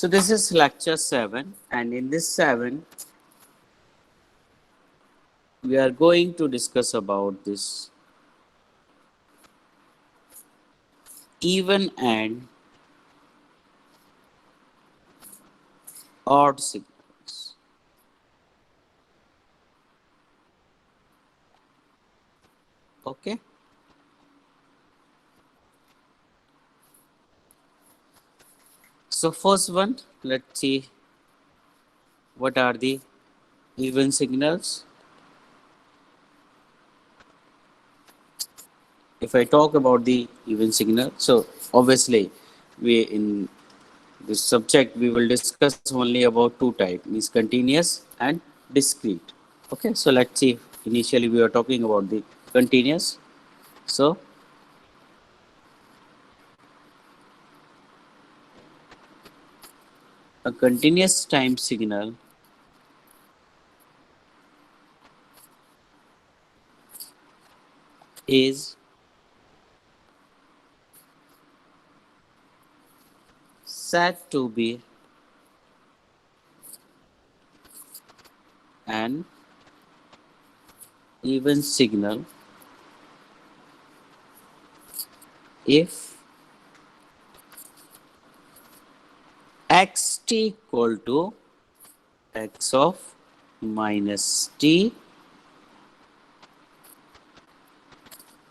So this is lecture 7, and in this 7 we are going to discuss about this even and odd signals. Okay. So first one, let's see what are the even signals. If I talk about the even signal, so obviously we in this subject we will discuss only about two types, means continuous and discrete. Okay, so let's see. Initially we are talking about the continuous. So a continuous time signal is said to be an even signal if xt equal to x of minus t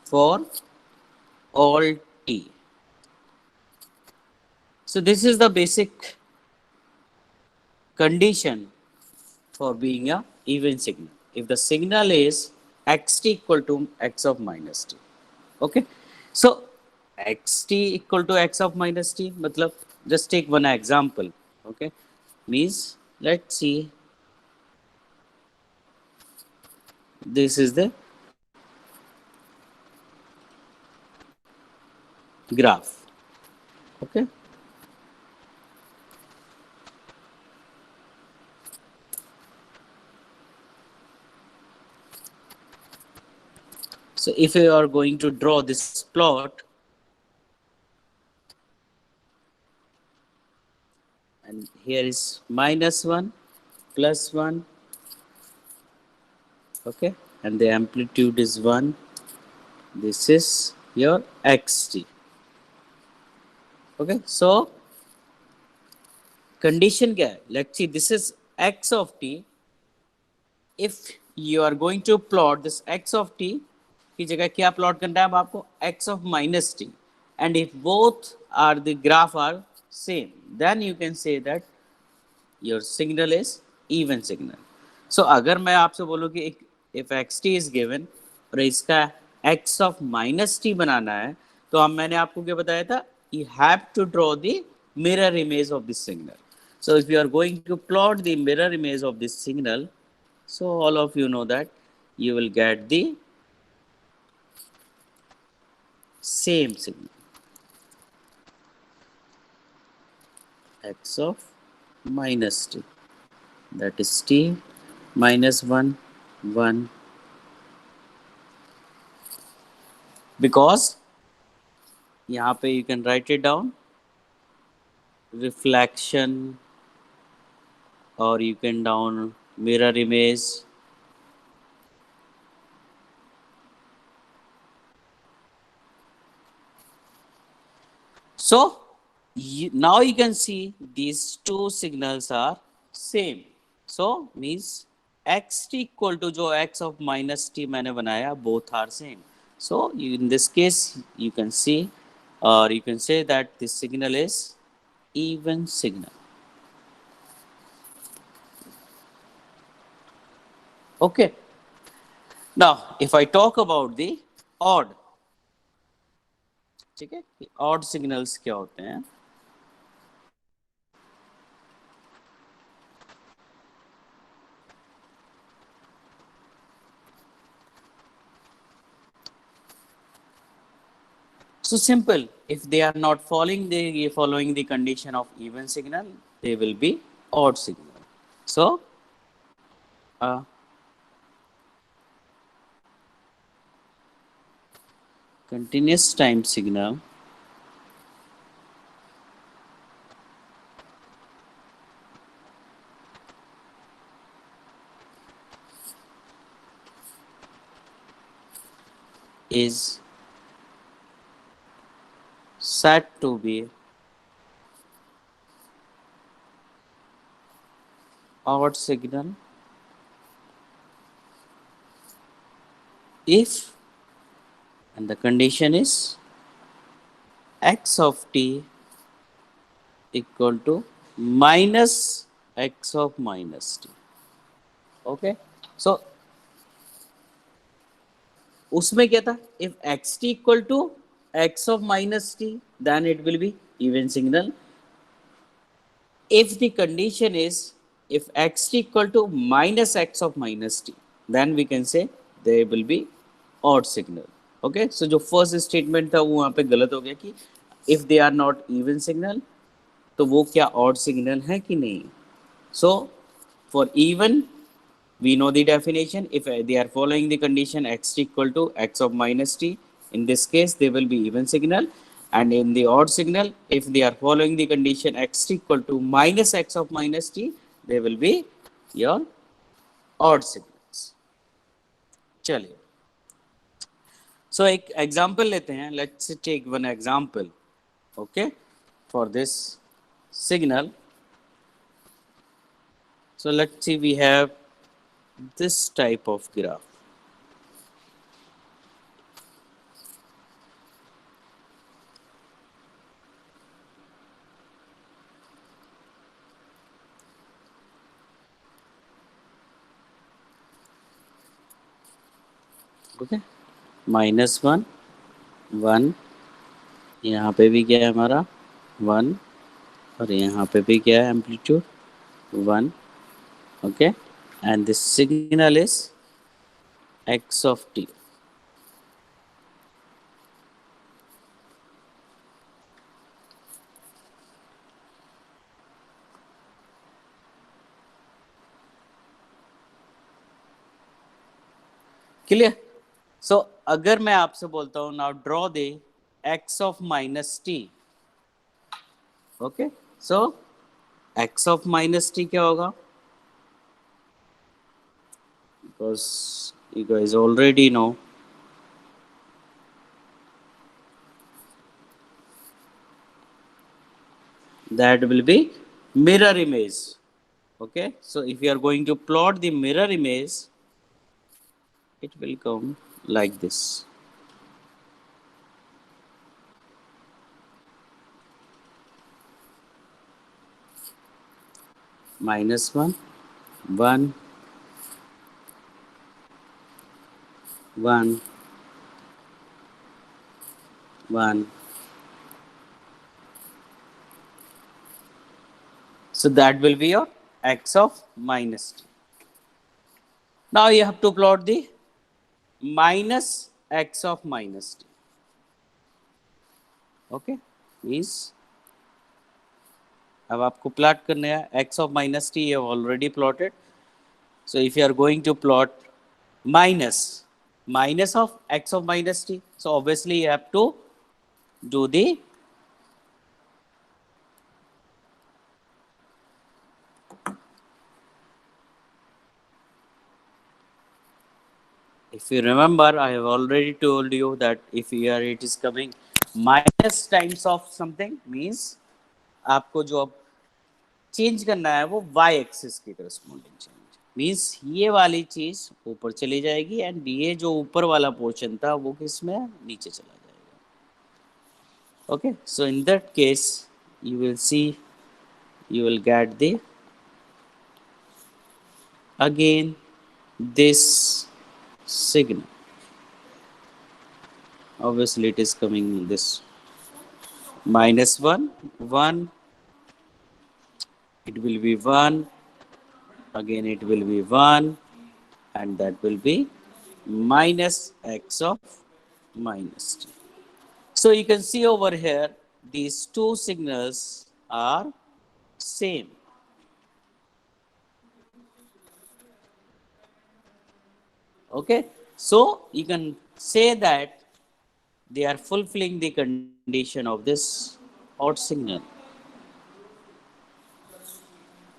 for all t. So this is the basic condition for being a even signal. If the signal is xt equal to x of minus t. Okay. So xt equal to x of minus t, matlab, just take one example. Okay. Means let's see, this is the graph. Okay. So if you are going to draw this plot, and here is minus 1, plus 1, okay, and the amplitude is 1. This is your xt. Okay, so condition क्या है? Let's see, this is x of t. If you are going to plot this x of t की जगह क्या plot करना है अब आपको? X of minus t. And if both are the graph are same, then you can say that your signal is even signal. So अगर मैं आपसे बोलूँ कि if xt is given और इसका x of minus t बनाना है, तो हम मैंने आपको क्या बताया था? You have to draw the mirror image of this signal. So if you are going to plot the mirror image of this signal, so all of you know that you will get the same signal, x of minus t, that is t minus 1, 1, because यहाँ पे you can write it down, reflection, or you can down mirror image. So now you can see these two signals are same. So means xt equal to जो x of minus t मैंने बनाया, both are same. So in this case you can see, or you can say that this signal is even signal. Okay. Now if I talk about the odd, ठीक है, odd signals क्या होते हैं? So simple. If they are not following the condition of even signal, they will be odd signal. So continuous time signal is said to be odd signal if, and the condition is x of t equal to minus x of minus t. Okay, so उसमें क्या था, if xt equal to x of minus t then it will be even signal. If the condition is if xt equal to minus x of minus t then we can say there will be odd signal. Okay, so जो first statement था वो वहाँ पे गलत हो गया कि if they are not even signal तो वो क्या odd signal है कि नहीं. So for even we know the definition. If they are following the condition x equal to x of minus t, in this case they will be even signal. And in the odd signal, if they are following the condition x equal to minus x of minus t, they will be your odd signals. चलिए, so एक example लेते हैं. Let's take one example, okay, for this signal. So let's see, we have this type of graph. Okay, -1 1, यहाँ पे भी क्या है हमारा 1, और यहाँ पे भी क्या है amplitude 1. Okay, and this signal is x of t. Clear. So अगर मैं आपसे बोलता हूँ now draw the x of minus t. Okay, so x of minus t क्या होगा, because you guys already know that will be mirror image. Okay, so if you are going to plot the mirror image, it will come like this. -1 1 1 1. So that will be your x of minus t. Now you have to plot the minus x of minus t. Okay, means अब आपको plot करना है x of minus t. you have already plotted. So if you are going to plot minus of x of minus t, so obviously you have to do the if you remember, I have already told you that if here it is coming minus times of something means आपको जो अब change करना है वो y axis के corresponding change means ये वाली चीज ऊपर चली जाएगी एंड ये जो ऊपर वाला पोर्शन था वो किस में नीचे चला जाएगा. Okay, so in that case you will see, you will get the again this signal. Obviously it is coming this -1 1, it will be 1, again it will be 1, and that will be minus x of minus t. So you can see over here these two signals are same. Okay, so you can say that they are fulfilling the condition of this odd signal.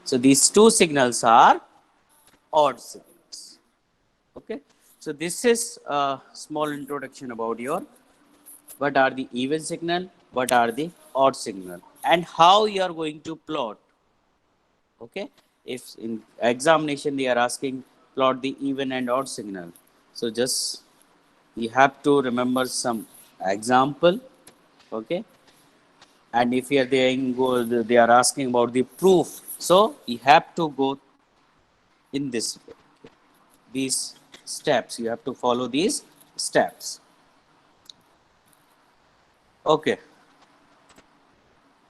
So these two signals are odd signals. Okay, So this is a small introduction about your what are the even signal, what are the odd signal, and how you are going to plot. Okay, if in examination they are asking plot the even and odd signal, so just you have to remember some example. Okay, and if you are they are asking about the proof, so you have to go in this way. These steps you have to follow these steps. Okay,